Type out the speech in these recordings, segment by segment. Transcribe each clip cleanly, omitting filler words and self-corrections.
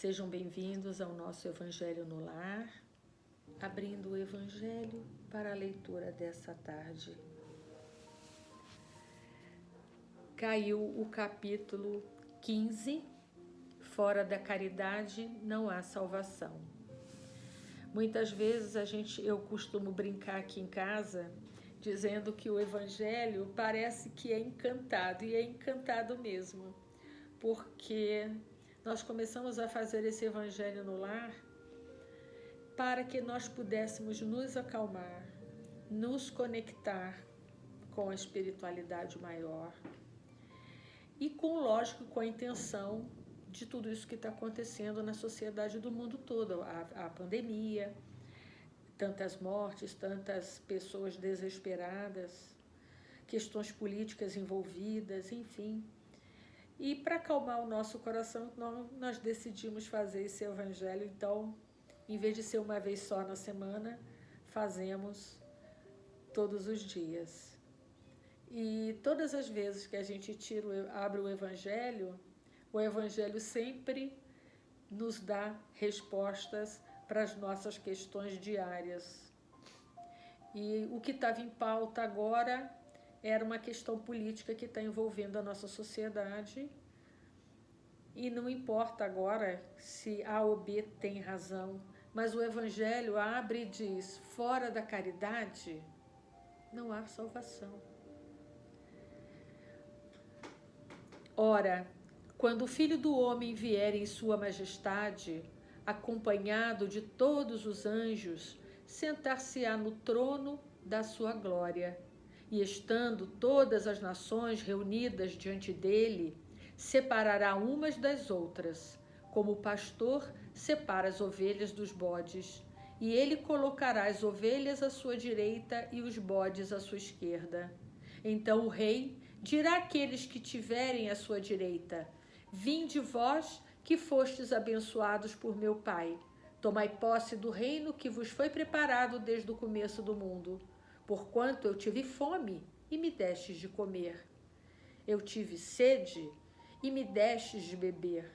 Sejam bem-vindos ao nosso Evangelho no Lar, abrindo o Evangelho para a leitura dessa tarde. Caiu o capítulo 15, Fora da caridade não há salvação. Muitas vezes eu costumo brincar aqui em casa, dizendo que o Evangelho parece que é encantado, e é encantado mesmo, porque nós começamos a fazer esse Evangelho no Lar para que nós pudéssemos nos acalmar, nos conectar com a espiritualidade maior e com a intenção de tudo isso que está acontecendo na sociedade do mundo todo, a pandemia, tantas mortes, tantas pessoas desesperadas, questões políticas envolvidas, enfim. E para acalmar o nosso coração, nós decidimos fazer esse Evangelho. Então, em vez de ser uma vez só na semana, fazemos todos os dias. E todas as vezes que a gente abre o Evangelho sempre nos dá respostas para as nossas questões diárias. E o que estava em pauta agora era uma questão política que está envolvendo a nossa sociedade, e não importa agora se A ou B tem razão, mas o Evangelho abre e diz: fora da caridade não há salvação. Ora, quando o Filho do Homem vier em sua majestade, acompanhado de todos os anjos, sentar-se-á no trono da sua glória. E estando todas as nações reunidas diante dele, separará umas das outras, como o pastor separa as ovelhas dos bodes. E ele colocará as ovelhas à sua direita e os bodes à sua esquerda. Então o rei dirá àqueles que tiverem à sua direita: vinde vós que fostes abençoados por meu Pai. Tomai posse do reino que vos foi preparado desde o começo do mundo. Porquanto eu tive fome e me destes de comer. Eu tive sede e me destes de beber.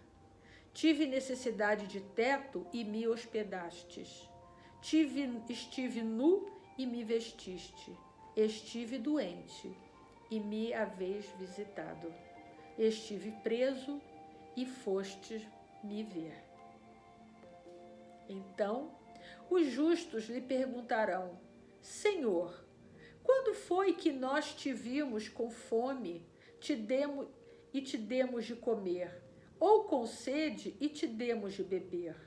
Tive necessidade de teto e me hospedastes. Estive nu e me vestiste. Estive doente e me haveis visitado. Estive preso e fostes me ver. Então os justos lhe perguntarão: Senhor, quando foi que nós te vimos com fome e te demos de comer, ou com sede e te demos de beber?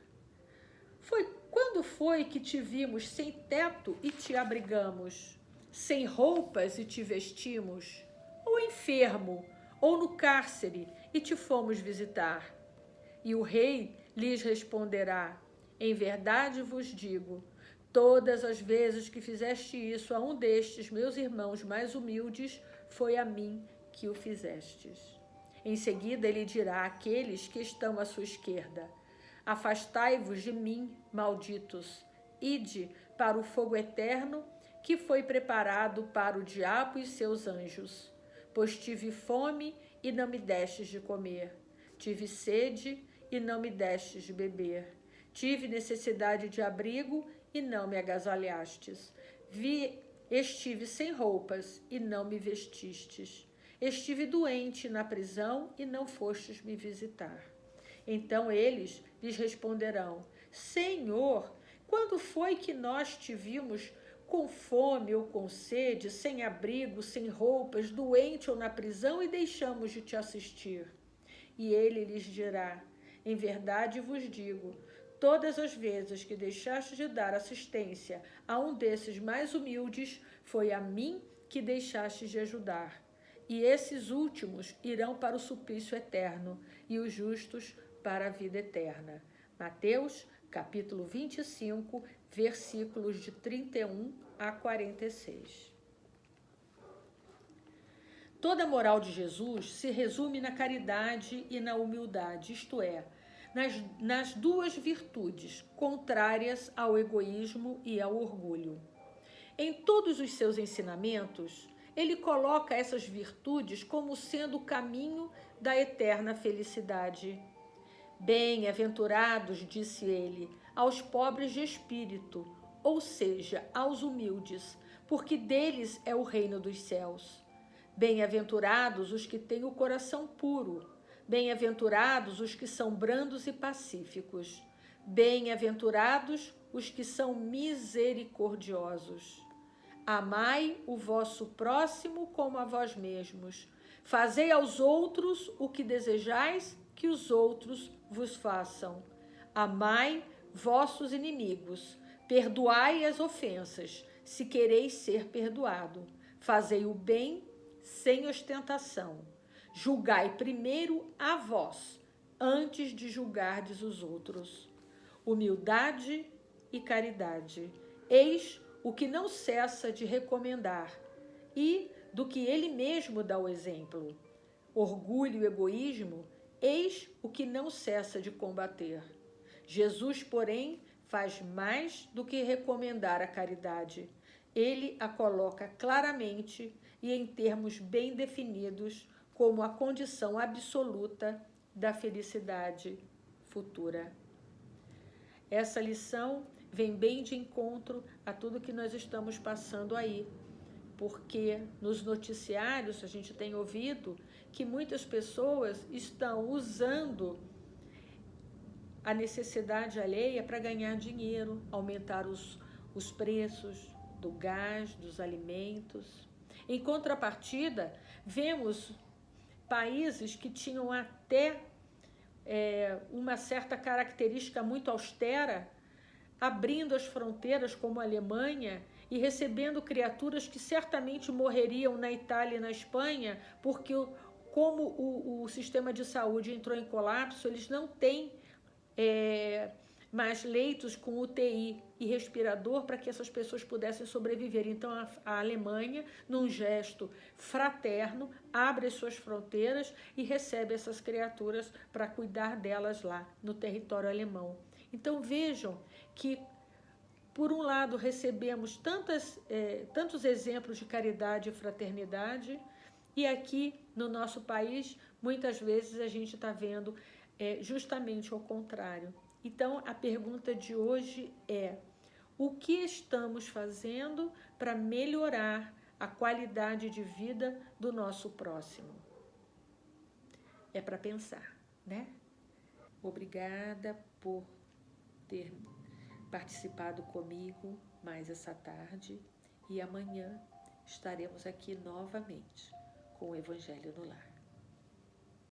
Quando foi que te vimos sem teto e te abrigamos, sem roupas e te vestimos, ou enfermo, ou no cárcere e te fomos visitar? E o rei lhes responderá: em verdade vos digo, todas as vezes que fizeste isso a um destes meus irmãos mais humildes, foi a mim que o fizestes. Em seguida ele dirá àqueles que estão à sua esquerda: afastai-vos de mim, malditos, ide para o fogo eterno que foi preparado para o diabo e seus anjos. Pois tive fome e não me destes de comer, tive sede e não me destes de beber, tive necessidade de abrigo e não me agasalhastes, estive sem roupas e não me vestistes, estive doente na prisão e não fostes me visitar. Então eles lhes responderão: Senhor, quando foi que nós te vimos com fome ou com sede, sem abrigo, sem roupas, doente ou na prisão, e deixamos de te assistir? E ele lhes dirá: em verdade vos digo, todas as vezes que deixaste de dar assistência a um desses mais humildes, foi a mim que deixaste de ajudar. E esses últimos irão para o suplício eterno, e os justos para a vida eterna. Mateus, capítulo 25, versículos de 31 a 46. Toda a moral de Jesus se resume na caridade e na humildade, isto é, nas duas virtudes contrárias ao egoísmo e ao orgulho. Em todos os seus ensinamentos, ele coloca essas virtudes como sendo o caminho da eterna felicidade. Bem-aventurados, disse ele, aos pobres de espírito, ou seja, aos humildes, porque deles é o reino dos céus. Bem-aventurados os que têm o coração puro, bem-aventurados os que são brandos e pacíficos, bem-aventurados os que são misericordiosos. Amai o vosso próximo como a vós mesmos. Fazei aos outros o que desejais que os outros vos façam. Amai vossos inimigos. Perdoai as ofensas, se quereis ser perdoado. Fazei o bem sem ostentação. Julgai primeiro a vós, antes de julgardes os outros. Humildade e caridade. Eis o que não cessa de recomendar e do que ele mesmo dá o exemplo. Orgulho e egoísmo, eis o que não cessa de combater. Jesus, porém, faz mais do que recomendar a caridade. Ele a coloca claramente e em termos bem definidos como a condição absoluta da felicidade futura. Essa lição vem bem de encontro a tudo que nós estamos passando aí, porque nos noticiários a gente tem ouvido que muitas pessoas estão usando a necessidade alheia para ganhar dinheiro, aumentar os preços do gás, dos alimentos. Em contrapartida, vemos países que tinham até uma certa característica muito austera, abrindo as fronteiras, como a Alemanha, e recebendo criaturas que certamente morreriam na Itália e na Espanha, porque como o sistema de saúde entrou em colapso, eles não têm mais leitos com UTI e respirador para que essas pessoas pudessem sobreviver. Então a Alemanha, num gesto fraterno, abre as suas fronteiras e recebe essas criaturas para cuidar delas lá no território alemão. Então vejam que, por um lado, recebemos tantos exemplos de caridade e fraternidade, e aqui no nosso país, muitas vezes a gente está vendo justamente o contrário. Então, a pergunta de hoje é: o que estamos fazendo para melhorar a qualidade de vida do nosso próximo? É para pensar, né? Obrigada por ter participado comigo mais essa tarde, e amanhã estaremos aqui novamente com o Evangelho no Lar.